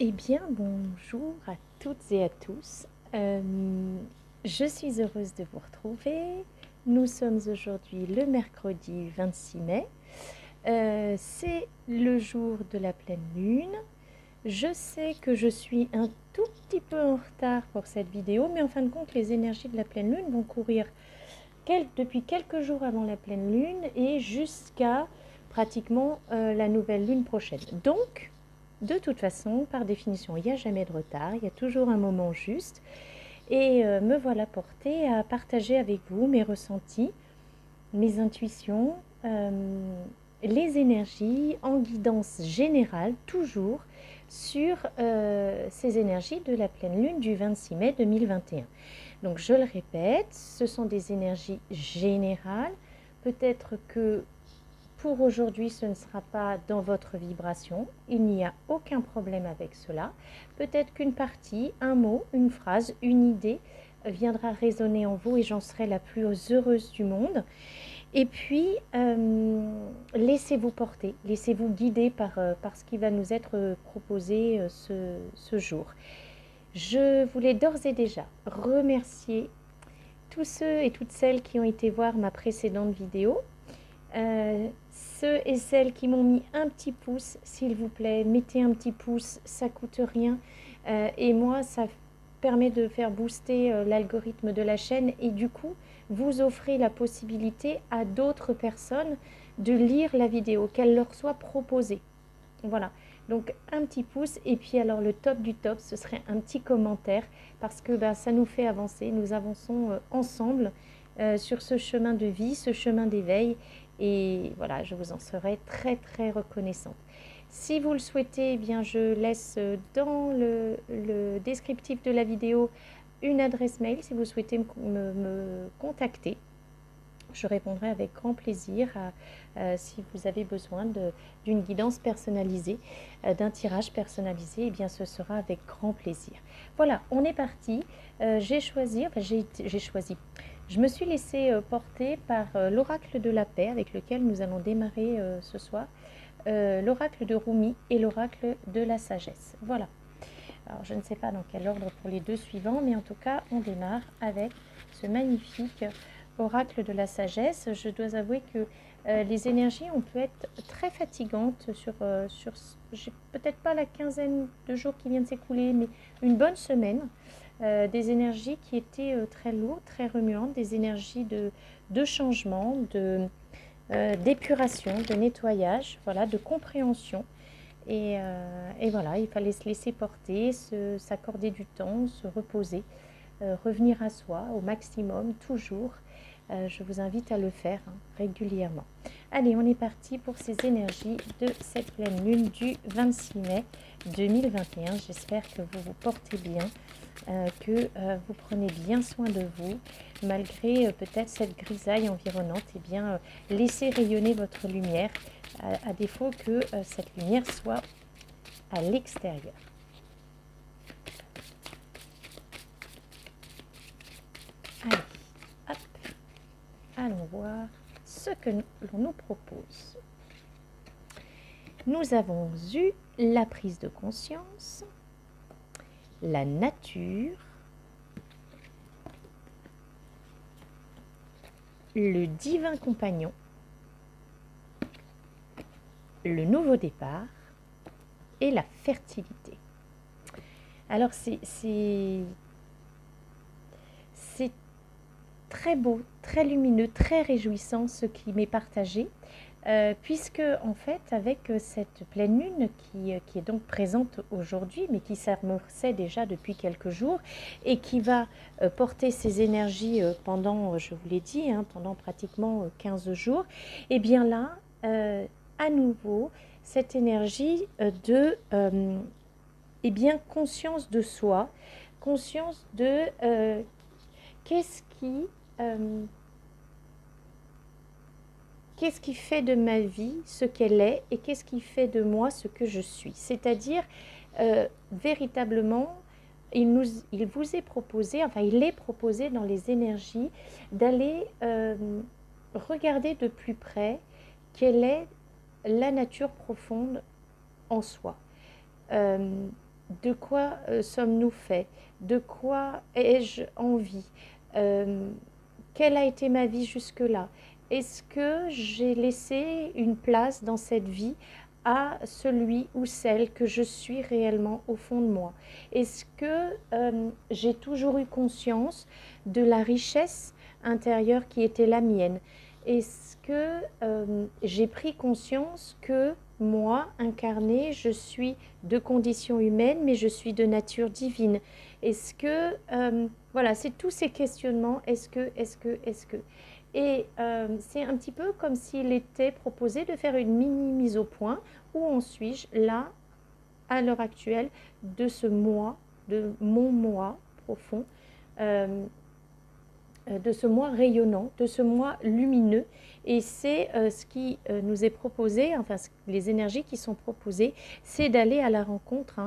Eh bien, bonjour à toutes et à tous. Je suis heureuse de vous retrouver. Nous sommes aujourd'hui le mercredi 26 mai. C'est le jour de la pleine lune. Je sais que je suis un tout petit peu en retard pour cette vidéo, mais en fin de compte, les énergies de la pleine lune vont courir depuis quelques jours avant la pleine lune et jusqu'à pratiquement la nouvelle lune prochaine. Donc, de toute façon, par définition, il n'y a jamais de retard, il y a toujours un moment juste. Et me voilà portée à partager avec vous mes ressentis, mes intuitions, les énergies en guidance générale, toujours sur ces énergies de la pleine lune du 26 mai 2021. Donc je le répète, ce sont des énergies générales. Peut-être que pour aujourd'hui, ce ne sera pas dans votre vibration. Il n'y a aucun problème avec cela. Peut-être qu'une partie, un mot, une phrase, une idée viendra résonner en vous et j'en serai la plus heureuse du monde. Et puis, laissez-vous porter, laissez-vous guider par ce qui va nous être proposé ce jour. Je voulais d'ores et déjà remercier tous ceux et toutes celles qui ont été voir ma précédente vidéo. Ceux et celles qui m'ont mis un petit pouce, s'il vous plaît, mettez un petit pouce, ça coûte rien. Et moi, ça permet de faire booster l'algorithme de la chaîne et du coup, vous offrez la possibilité à d'autres personnes de lire la vidéo, qu'elle leur soit proposée. Voilà, donc un petit pouce et puis alors le top du top, ce serait un petit commentaire parce que ça nous fait avancer, nous avançons ensemble sur ce chemin de vie, ce chemin d'éveil et voilà, je vous en serai très très reconnaissante. Si vous le souhaitez, eh bien je laisse dans le descriptif de la vidéo une adresse mail si vous souhaitez me contacter. Je répondrai avec grand plaisir si vous avez besoin d'une guidance personnalisée, d'un tirage personnalisé, eh bien ce sera avec grand plaisir. Voilà, on est parti. J'ai choisi, je me suis laissée porter par l'oracle de la paix avec lequel nous allons démarrer ce soir, l'oracle de Rumi et l'oracle de la sagesse. Voilà. Alors je ne sais pas dans quel ordre pour les deux suivants, mais en tout cas on démarre avec ce magnifique oracle de la sagesse. Je dois avouer que les énergies, on peut être très fatigantes sur j'ai peut-être pas la quinzaine de jours qui vient de s'écouler, mais une bonne semaine. Des énergies qui étaient très lourdes, très remuantes, des énergies de changement, d'épuration, de nettoyage, voilà, de compréhension. Et voilà, il fallait se laisser porter, s'accorder du temps, se reposer, revenir à soi au maximum, toujours. Je vous invite à le faire régulièrement. Allez, on est parti pour ces énergies de cette pleine lune du 26 mai 2021. J'espère que vous vous portez bien, que vous prenez bien soin de vous, malgré peut-être cette grisaille environnante. Eh bien, laissez rayonner votre lumière, à défaut que cette lumière soit à l'extérieur. Allez, hop, allons voir ce que l'on nous propose. Nous avons eu la prise de conscience, la nature, le divin compagnon, le nouveau départ et la fertilité. Alors c'est très beau, très lumineux, très réjouissant ce qui m'est partagé. Puisque en fait avec cette pleine lune qui est donc présente aujourd'hui mais qui s'amorçait déjà depuis quelques jours et qui va porter ses énergies pendant, je vous l'ai dit, pendant pratiquement 15 jours, et bien là à nouveau cette énergie de eh bien conscience de soi, conscience de qu'est-ce qui fait de ma vie ce qu'elle est et qu'est-ce qui fait de moi ce que je suis. C'est-à-dire, véritablement, il vous est proposé, enfin il est proposé dans les énergies d'aller regarder de plus près quelle est la nature profonde en soi. de quoi sommes-nous faits? De quoi ai-je envie? Euh, Quelle a été ma vie jusque-là? Est-ce que j'ai laissé une place dans cette vie à celui ou celle que je suis réellement au fond de moi? Est-ce que j'ai toujours eu conscience de la richesse intérieure qui était la mienne? Est-ce que j'ai pris conscience que moi, incarnée, je suis de condition humaine, mais je suis de nature divine? Est-ce que, voilà, c'est tous ces questionnements, est-ce que. Et c'est un petit peu comme s'il était proposé de faire une mini mise au point. Où en suis-je là, à l'heure actuelle, de ce moi, de mon moi profond, euh, de ce moi rayonnant, de ce moi lumineux. Et c'est ce qui nous est proposé, enfin les énergies qui sont proposées, c'est d'aller à la rencontre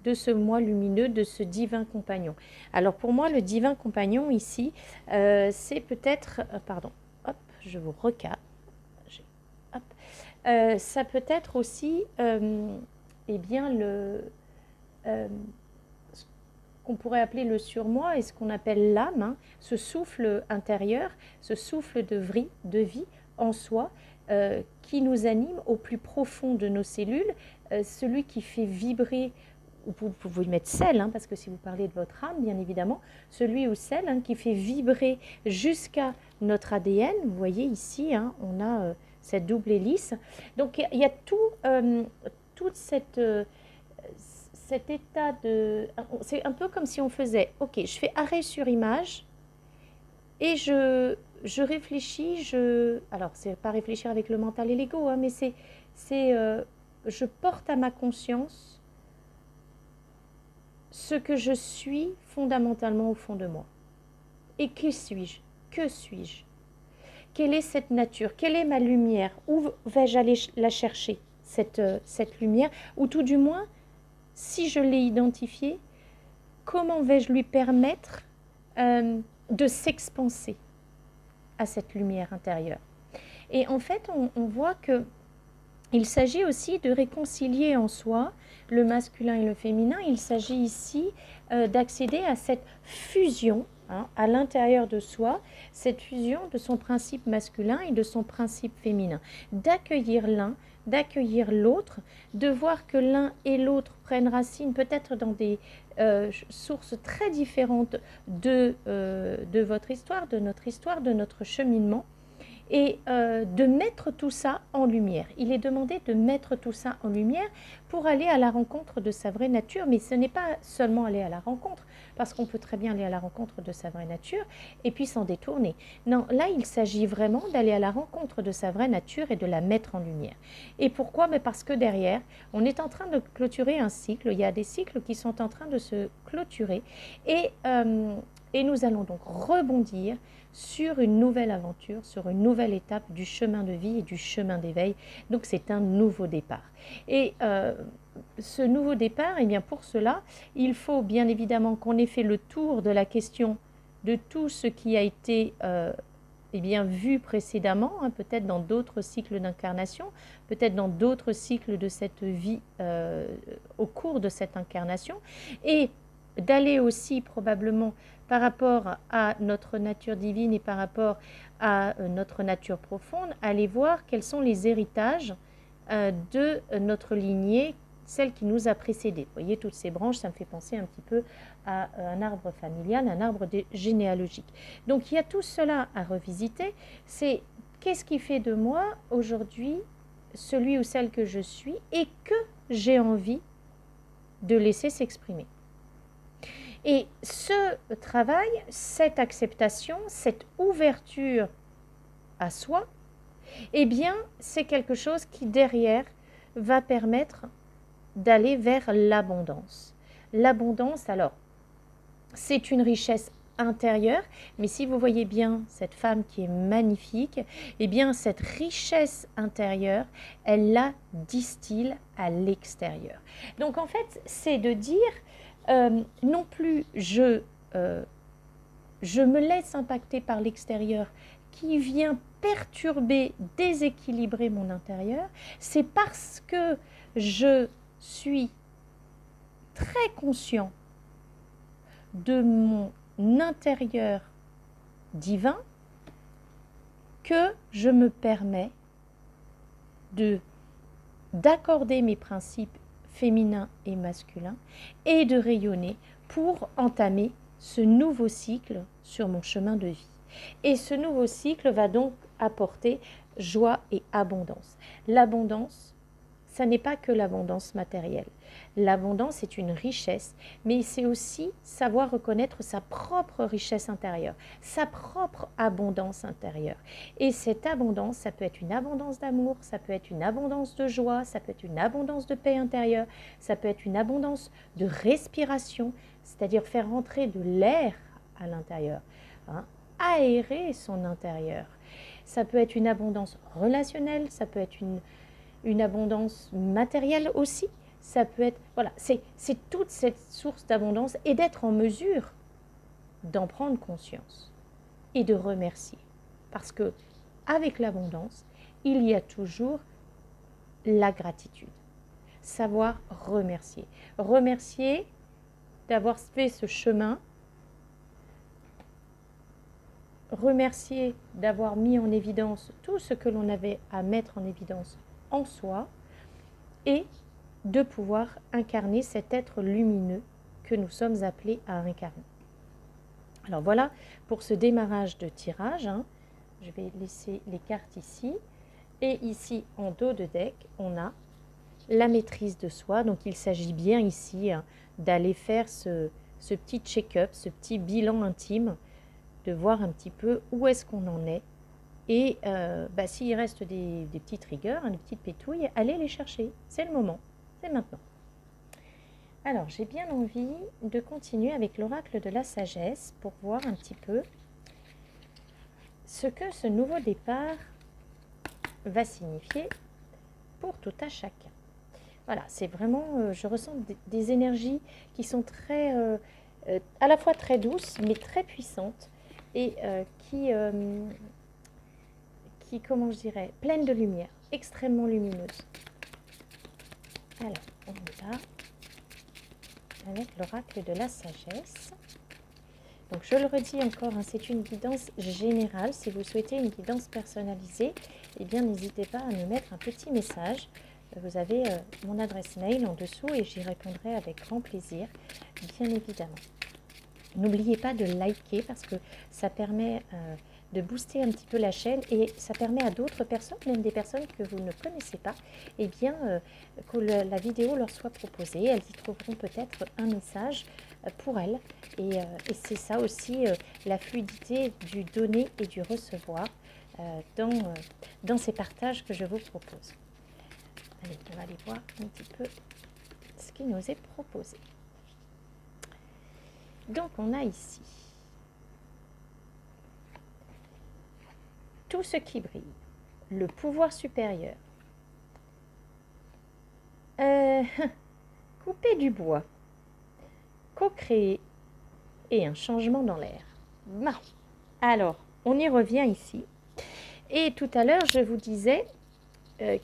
de ce moi lumineux, de ce divin compagnon. Alors pour moi, le divin compagnon ici, c'est peut-être, pardon, hop, je vous recadre, hop, ça peut être aussi, eh bien, euh, qu'on pourrait appeler le surmoi et ce qu'on appelle l'âme, ce souffle intérieur, ce souffle de vie en soi qui nous anime au plus profond de nos cellules, celui qui fait vibrer, vous pouvez mettre celle, parce que si vous parlez de votre âme, bien évidemment, celui ou celle qui fait vibrer jusqu'à notre ADN. Vous voyez ici, on a cette double hélice. Donc il y a toute cet état de... C'est un peu comme si on faisait, ok, je fais arrêt sur image et je réfléchis, alors c'est pas réfléchir avec le mental et l'ego, mais je porte à ma conscience ce que je suis fondamentalement au fond de moi. Et qui suis-je? Que suis-je? Quelle est cette nature? Quelle est ma lumière? Où vais-je aller la chercher, cette lumière? Ou tout du moins, si je l'ai identifiée, comment vais-je lui permettre de s'expanser à cette lumière intérieure? Et en fait, on voit que il s'agit aussi de réconcilier en soi le masculin et le féminin. Il s'agit ici d'accéder à cette fusion à l'intérieur de soi, cette fusion de son principe masculin et de son principe féminin, d'accueillir l'un, d'accueillir l'autre, de voir que l'un et l'autre prennent racine peut-être dans des sources très différentes de votre histoire, de notre cheminement, et de mettre tout ça en lumière. Il est demandé de mettre tout ça en lumière pour aller à la rencontre de sa vraie nature, mais ce n'est pas seulement aller à la rencontre, parce qu'on peut très bien aller à la rencontre de sa vraie nature et puis s'en détourner. Non, là, il s'agit vraiment d'aller à la rencontre de sa vraie nature et de la mettre en lumière. Et pourquoi? Mais parce que derrière, on est en train de clôturer un cycle, il y a des cycles qui sont en train de se clôturer, et nous allons donc rebondir sur une nouvelle aventure, sur une nouvelle étape du chemin de vie et du chemin d'éveil. Donc c'est un nouveau départ. Et ce nouveau départ, eh bien pour cela, il faut bien évidemment qu'on ait fait le tour de la question de tout ce qui a été eh bien, vu précédemment, peut-être dans d'autres cycles d'incarnation, peut-être dans d'autres cycles de cette vie au cours de cette incarnation, et d'aller aussi probablement par rapport à notre nature divine et par rapport à notre nature profonde, aller voir quels sont les héritages de notre lignée, celle qui nous a précédés. Vous voyez, toutes ces branches, ça me fait penser un petit peu à un arbre familial, un arbre généalogique. Donc il y a tout cela à revisiter. C'est qu'est-ce qui fait de moi aujourd'hui celui ou celle que je suis et que j'ai envie de laisser s'exprimer. Et ce travail, cette acceptation, cette ouverture à soi, eh bien, c'est quelque chose qui, derrière, va permettre d'aller vers l'abondance. L'abondance, alors, c'est une richesse intérieure, mais si vous voyez bien cette femme qui est magnifique, eh bien, cette richesse intérieure, elle la distille à l'extérieur. Donc, en fait, c'est de dire... non plus je me laisse impacter par l'extérieur qui vient perturber, déséquilibrer mon intérieur, c'est parce que je suis très conscient de mon intérieur divin que je me permets d'accorder mes principes féminins et masculins et de rayonner pour entamer ce nouveau cycle sur mon chemin de vie. Et ce nouveau cycle va donc apporter joie et abondance. L'abondance, ça n'est pas que l'abondance matérielle. L'abondance est une richesse, mais c'est aussi savoir reconnaître sa propre richesse intérieure, sa propre abondance intérieure. Et cette abondance, ça peut être une abondance d'amour, ça peut être une abondance de joie, ça peut être une abondance de paix intérieure, ça peut être une abondance de respiration, c'est-à-dire faire rentrer de l'air à l'intérieur, hein, aérer son intérieur. Ça peut être une abondance relationnelle, ça peut être une abondance matérielle aussi. Ça peut être, voilà, c'est toute cette source d'abondance et d'être en mesure d'en prendre conscience et de remercier. Parce que avec l'abondance, il y a toujours la gratitude. Savoir remercier. Remercier d'avoir fait ce chemin. Remercier d'avoir mis en évidence tout ce que l'on avait à mettre en évidence en soi et de pouvoir incarner cet être lumineux que nous sommes appelés à incarner. Alors voilà pour ce démarrage de tirage. Je vais laisser les cartes ici. Et ici, en dos de deck, on a la maîtrise de soi. Donc il s'agit bien ici d'aller faire ce petit check-up, ce petit bilan intime, de voir un petit peu où est-ce qu'on en est. Et s'il reste des petites rigueurs, des petites pétouilles, allez les chercher. C'est le moment. C'est maintenant. Alors, j'ai bien envie de continuer avec l'oracle de la sagesse pour voir un petit peu ce que ce nouveau départ va signifier pour tout à chacun. Voilà, c'est vraiment, je ressens des énergies qui sont très, à la fois très douces, mais très puissantes et qui, comment je dirais, pleines de lumière, extrêmement lumineuses. Alors, on y va avec l'oracle de la sagesse. Donc, je le redis encore, c'est une guidance générale. Si vous souhaitez une guidance personnalisée, eh bien, n'hésitez pas à me mettre un petit message. Vous avez mon adresse mail en dessous et j'y répondrai avec grand plaisir, bien évidemment. N'oubliez pas de liker parce que ça permet de booster un petit peu la chaîne et ça permet à d'autres personnes, même des personnes que vous ne connaissez pas, eh bien, que la vidéo leur soit proposée. Elles y trouveront peut-être un message pour elles. Et c'est ça aussi la fluidité du donner et du recevoir dans ces partages que je vous propose. Allez, on va aller voir un petit peu ce qui nous est proposé. Donc, on a ici tout ce qui brille, le pouvoir supérieur, couper du bois, co-créer et un changement dans l'air. Bon. Alors, on y revient ici. Et tout à l'heure, je vous disais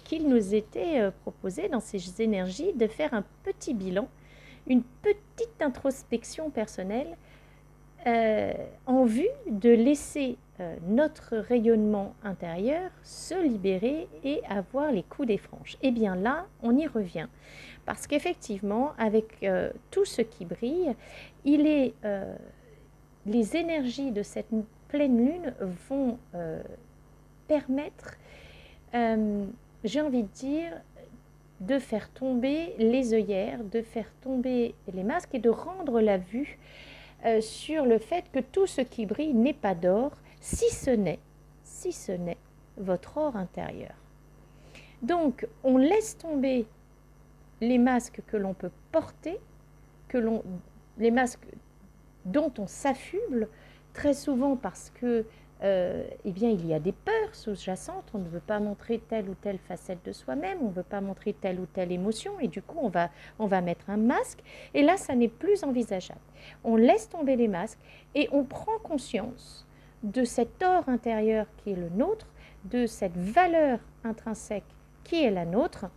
qu'il nous était proposé dans ces énergies de faire un petit bilan, une petite introspection personnelle en vue de laisser notre rayonnement intérieur se libérer et avoir les coups des franches. Et bien là, on y revient. Parce qu'effectivement, avec tout ce qui brille, les énergies de cette pleine lune vont permettre, j'ai envie de dire, de faire tomber les œillères, de faire tomber les masques et de rendre la vue sur le fait que tout ce qui brille n'est pas d'or, si ce n'est votre or intérieur. Donc, on laisse tomber les masques que l'on peut porter, les masques dont on s'affuble, très souvent parce que eh bien, il y a des peurs sous-jacentes, on ne veut pas montrer telle ou telle facette de soi-même, on ne veut pas montrer telle ou telle émotion, et du coup, on va mettre un masque, et là, ça n'est plus envisageable. On laisse tomber les masques, et on prend conscience de cet or intérieur qui est le nôtre, de cette valeur intrinsèque qui est la nôtre,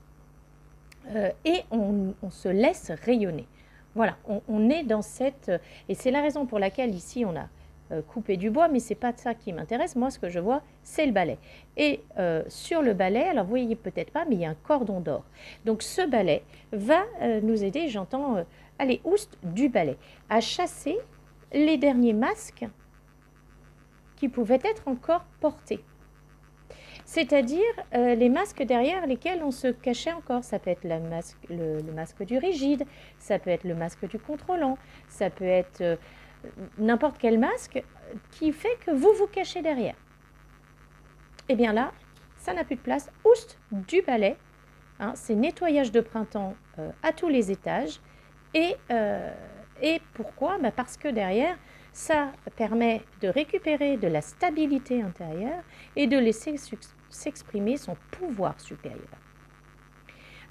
et on se laisse rayonner. Voilà, on est dans cette... Et c'est la raison pour laquelle ici on a coupé du bois, mais ce n'est pas ça qui m'intéresse. Moi, ce que je vois, c'est le balai. Et sur le balai, alors vous voyez peut-être pas, mais il y a un cordon d'or. Donc ce balai va nous aider, j'entends, allez, oust du balai, à chasser les derniers masques qui pouvaient être encore portés. C'est-à-dire les masques derrière lesquels on se cachait encore. Ça peut être le masque du rigide, ça peut être le masque du contrôlant, ça peut être n'importe quel masque qui fait que vous vous cachez derrière. Et bien là, ça n'a plus de place. Oust du balai, hein, c'est nettoyage de printemps à tous les étages. Et pourquoi? Parce que derrière, ça permet de récupérer de la stabilité intérieure et de laisser s'exprimer son pouvoir supérieur.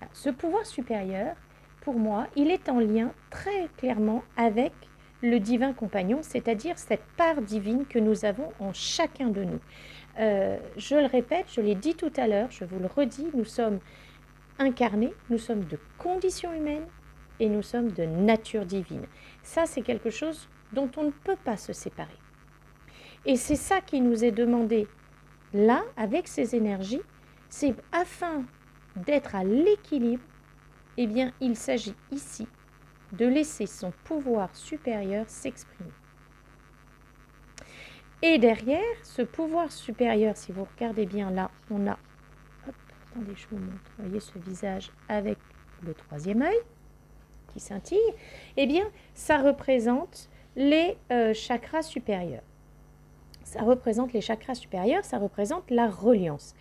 Alors, ce pouvoir supérieur, pour moi, il est en lien très clairement avec le divin compagnon, c'est-à-dire cette part divine que nous avons en chacun de nous. Je le répète, je l'ai dit tout à l'heure, je vous le redis, nous sommes incarnés, nous sommes de condition humaine et nous sommes de nature divine. Ça, c'est quelque chose dont on ne peut pas se séparer. Et c'est ça qui nous est demandé là, avec ces énergies, c'est afin d'être à l'équilibre, eh bien, il s'agit ici de laisser son pouvoir supérieur s'exprimer. Et derrière, ce pouvoir supérieur, si vous regardez bien là, on a, hop, attendez, je vous montre, vous voyez ce visage avec le troisième œil qui scintille, eh bien, ça représente les chakras supérieurs. Ça représente les chakras supérieurs, ça représente la reliance.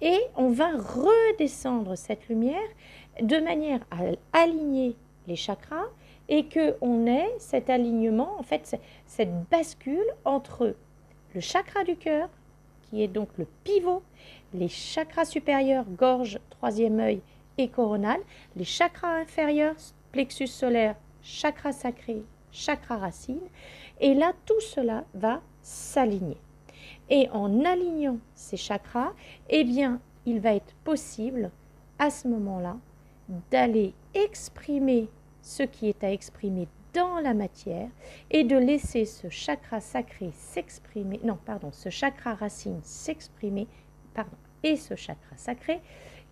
Et on va redescendre cette lumière de manière à aligner les chakras et qu'on ait cet alignement, en fait, cette bascule entre le chakra du cœur, qui est donc le pivot, les chakras supérieurs, gorge, troisième œil et coronal, les chakras inférieurs, plexus solaire, chakra sacré, chakra racine. Et là, tout cela va s'aligner. Et en alignant ces chakras, eh bien, il va être possible, à ce moment-là, d'aller exprimer ce qui est à exprimer dans la matière et de laisser ce chakra sacré s'exprimer, non, pardon, ce chakra racine s'exprimer, pardon, et ce chakra sacré,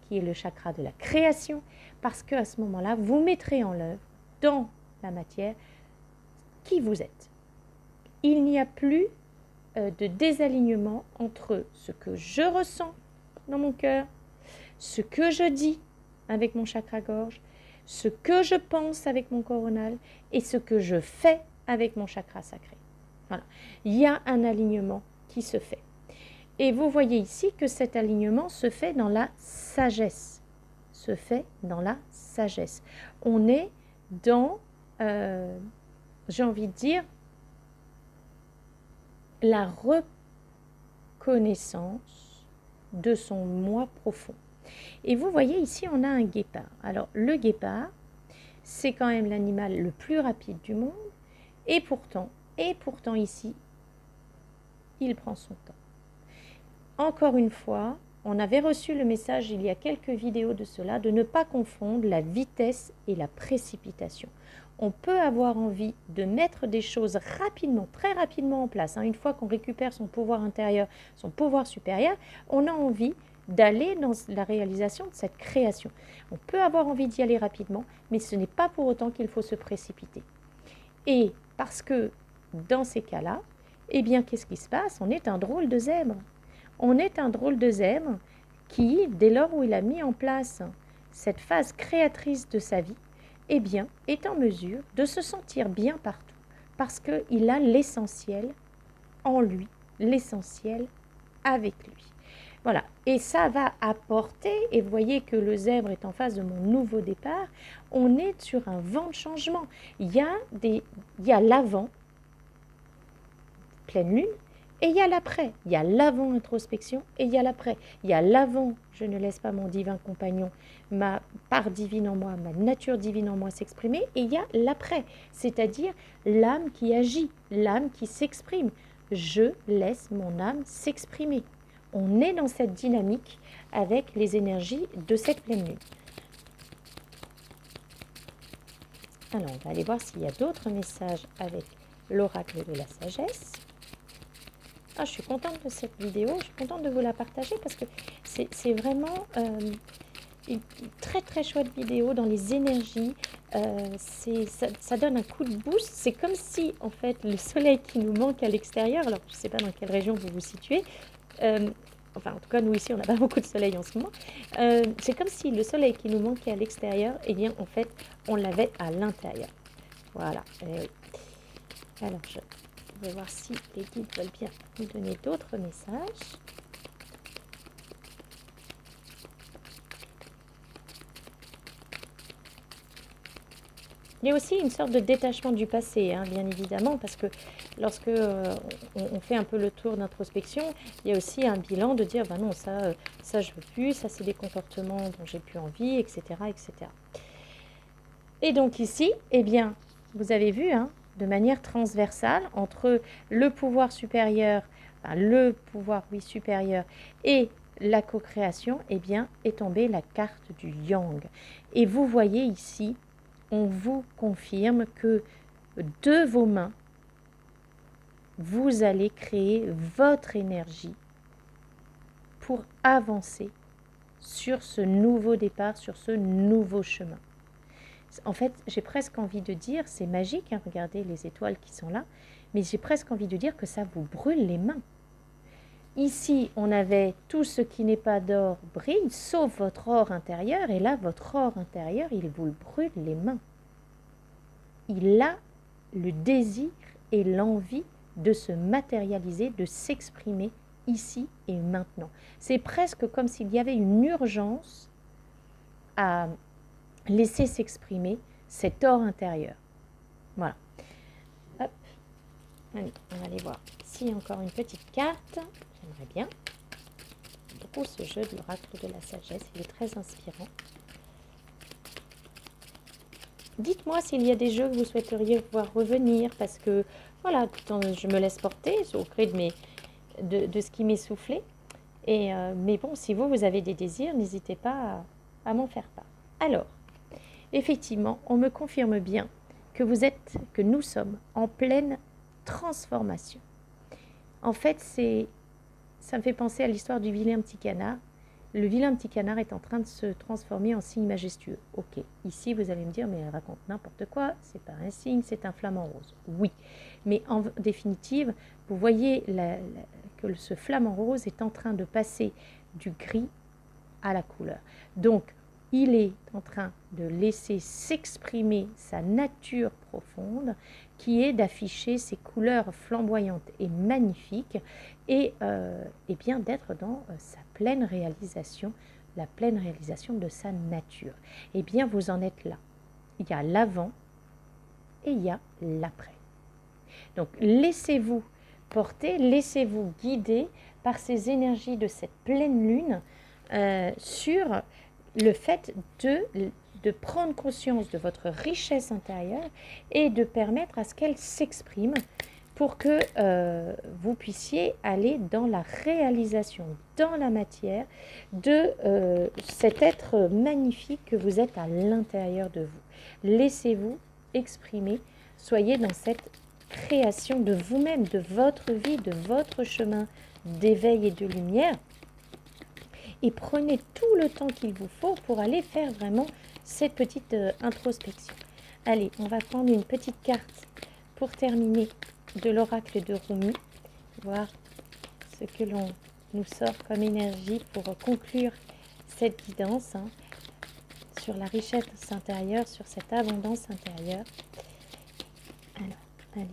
qui est le chakra de la création, parce qu'à ce moment-là, vous mettrez en œuvre, dans la matière, qui vous êtes. Il n'y a plus de désalignement entre ce que je ressens dans mon cœur, ce que je dis avec mon chakra-gorge, ce que je pense avec mon coronal et ce que je fais avec mon chakra sacré. Voilà. Il y a un alignement qui se fait. Et vous voyez ici que cet alignement se fait dans la sagesse. Se fait dans la sagesse. On est dans, j'ai envie de dire, la reconnaissance de son moi profond. Et vous voyez ici, on a un guépard. Alors, le guépard, c'est quand même l'animal le plus rapide du monde. Et pourtant ici, il prend son temps. Encore une fois, on avait reçu le message il y a quelques vidéos de cela, de ne pas confondre la vitesse et la précipitation. On peut avoir envie de mettre des choses rapidement, très rapidement en place. Une fois qu'on récupère son pouvoir intérieur, son pouvoir supérieur, on a envie d'aller dans la réalisation de cette création. On peut avoir envie d'y aller rapidement, mais ce n'est pas pour autant qu'il faut se précipiter. Et parce que dans ces cas-là, eh bien, qu'est-ce qui se passe? On est un drôle de zèbre. On est un drôle de zèbre qui, dès lors où il a mis en place cette phase créatrice de sa vie, eh bien, est en mesure de se sentir bien partout, parce qu'il a l'essentiel en lui, l'essentiel avec lui. Voilà, et ça va apporter, et vous voyez que le zèbre est en face de mon nouveau départ, on est sur un vent de changement. Il y a l'avant, pleine lune, et il y a l'après. Il y a l'avant introspection et il y a l'après. Il y a l'avant, je ne laisse pas mon divin compagnon, ma part divine en moi, ma nature divine en moi s'exprimer, et il y a l'après, c'est-à-dire l'âme qui agit, l'âme qui s'exprime. Je laisse mon âme s'exprimer. On est dans cette dynamique avec les énergies de cette pleine lune. Alors, on va aller voir s'il y a d'autres messages avec l'oracle de la sagesse. Ah, je suis contente de cette vidéo, je suis contente de vous la partager parce que c'est vraiment une très très chouette vidéo dans les énergies. Ça donne un coup de boost. C'est comme si, en fait, le soleil qui nous manque à l'extérieur, alors je ne sais pas dans quelle région vous vous situez, enfin en tout cas nous ici on n'a pas beaucoup de soleil en ce moment, c'est comme si le soleil qui nous manquait à l'extérieur, eh bien en fait on l'avait à l'intérieur. Voilà. Et oui. Alors je vais voir si les guides veulent bien nous donner d'autres messages. Il y a aussi une sorte de détachement du passé, hein, bien évidemment, parce que lorsque on fait un peu le tour d'introspection, il y a aussi un bilan de dire, ben non, ça je veux plus, ça c'est des comportements dont j'ai plus envie, etc., etc. Et donc ici, eh bien, vous avez vu, hein, de manière transversale, entre le pouvoir supérieur, enfin, le pouvoir, oui, supérieur, et la co-création, eh bien, est tombée la carte du yang. Et vous voyez ici, on vous confirme que de vos mains, vous allez créer votre énergie pour avancer sur ce nouveau départ, sur ce nouveau chemin. En fait, j'ai presque envie de dire, c'est magique, hein, regardez les étoiles qui sont là, mais j'ai presque envie de dire que ça vous brûle les mains. Ici, on avait tout ce qui n'est pas d'or brille, sauf votre or intérieur, et là, votre or intérieur, il vous brûle les mains. Il a le désir et l'envie de se matérialiser, de s'exprimer ici et maintenant. C'est presque comme s'il y avait une urgence à laisser s'exprimer cet or intérieur. Voilà. Hop. Allez, on va aller voir s'il y a encore une petite carte. J'aimerais bien. J'aime beaucoup ce jeu de l'oracle de la sagesse. Il est très inspirant. Dites-moi s'il y a des jeux que vous souhaiteriez voir revenir, parce que, voilà, je me laisse porter au gré de ce qui m'est soufflé. Mais bon, si vous avez des désirs, n'hésitez pas à m'en faire part. Alors, effectivement, on me confirme bien que nous sommes en pleine transformation. En fait, ça me fait penser à l'histoire du vilain petit canard. Le vilain petit canard est en train de se transformer en cygne majestueux. Ok, ici vous allez me dire, mais elle raconte n'importe quoi, c'est pas un cygne, c'est un flamant rose. Oui, mais en définitive, vous voyez que ce flamant rose est en train de passer du gris à la couleur. Donc, il est en train de laisser s'exprimer sa nature profonde, qui est d'afficher ses couleurs flamboyantes et magnifiques, et bien d'être dans sa pleine réalisation, la pleine réalisation de sa nature. Et bien, vous en êtes là. Il y a l'avant et il y a l'après. Donc, laissez-vous porter, laissez-vous guider par ces énergies de cette pleine lune sur le fait de prendre conscience de votre richesse intérieure et de permettre à ce qu'elle s'exprime pour que vous puissiez aller dans la réalisation, dans la matière de cet être magnifique que vous êtes à l'intérieur de vous. Laissez-vous exprimer, soyez dans cette création de vous-même, de votre vie, de votre chemin d'éveil et de lumière. Et prenez tout le temps qu'il vous faut pour aller faire vraiment cette petite introspection. Allez, on va prendre une petite carte pour terminer de l'oracle de Rumi, voir ce que l'on nous sort comme énergie pour conclure cette guidance sur la richesse intérieure, sur cette abondance intérieure. Alors, allez,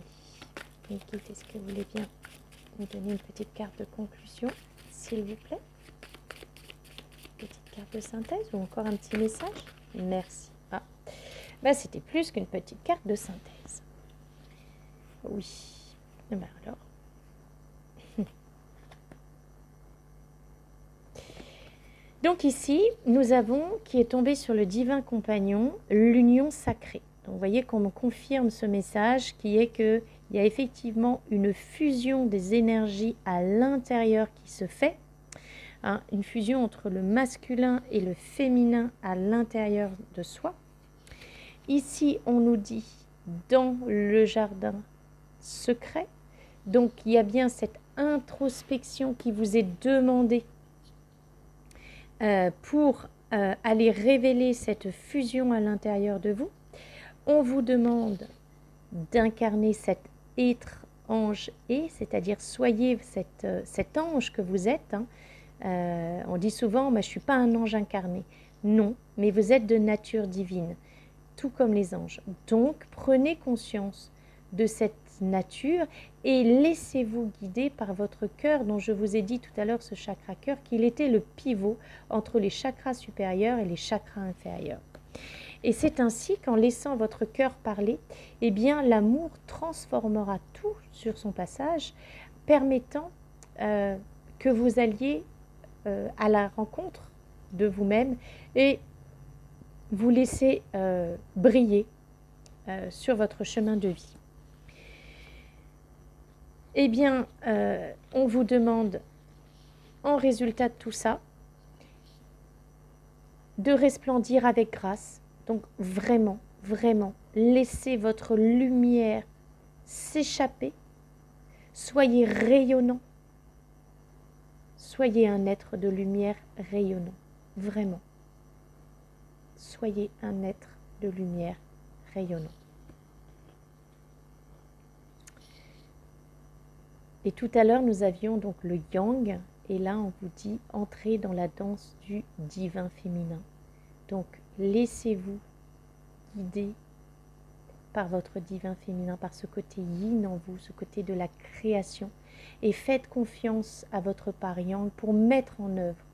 les guides, est-ce que vous voulez bien me donner une petite carte de conclusion, s'il vous plaît? Petite carte de synthèse ou encore un petit message? Merci. Ah, bah, c'était plus qu'une petite carte de synthèse. Oui. Ben alors. Donc ici, nous avons, qui est tombé sur le divin compagnon, l'union sacrée. Donc vous voyez qu'on me confirme ce message qui est qu'il y a effectivement une fusion des énergies à l'intérieur qui se fait. Une fusion entre le masculin et le féminin à l'intérieur de soi. Ici, on nous dit dans le jardin secret. Donc, il y a bien cette introspection qui vous est demandée pour aller révéler cette fusion à l'intérieur de vous. On vous demande d'incarner cet être ange et, c'est-à-dire soyez cet ange que vous êtes. On dit souvent, je ne suis pas un ange incarné. Non, mais vous êtes de nature divine, tout comme les anges. Donc, prenez conscience de cette nature et laissez-vous guider par votre cœur, dont je vous ai dit tout à l'heure, ce chakra cœur, qu'il était le pivot entre les chakras supérieurs et les chakras inférieurs. Et c'est ainsi qu'en laissant votre cœur parler, eh bien l'amour transformera tout sur son passage, permettant que vous alliez à la rencontre de vous-même et vous laisser briller sur votre chemin de vie. Eh bien, on vous demande, en résultat de tout ça, de resplendir avec grâce. Donc vraiment, vraiment, laissez votre lumière s'échapper. Soyez rayonnant. Soyez un être de lumière rayonnant. Vraiment. Soyez un être de lumière rayonnant. Et tout à l'heure, nous avions donc le yang. Et là, on vous dit, entrez dans la danse du divin féminin. Donc, laissez-vous guider par votre divin féminin, par ce côté yin en vous, ce côté de la création. Et faites confiance à votre part yang pour mettre en œuvre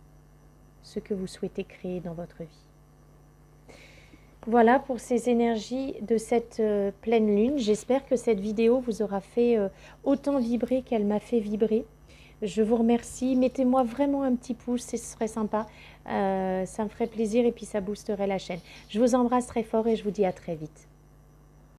ce que vous souhaitez créer dans votre vie. Voilà pour ces énergies de cette pleine lune. J'espère que cette vidéo vous aura fait autant vibrer qu'elle m'a fait vibrer. Je vous remercie. Mettez-moi vraiment un petit pouce, ce serait sympa. Ça me ferait plaisir et puis ça boosterait la chaîne. Je vous embrasse très fort et je vous dis à très vite.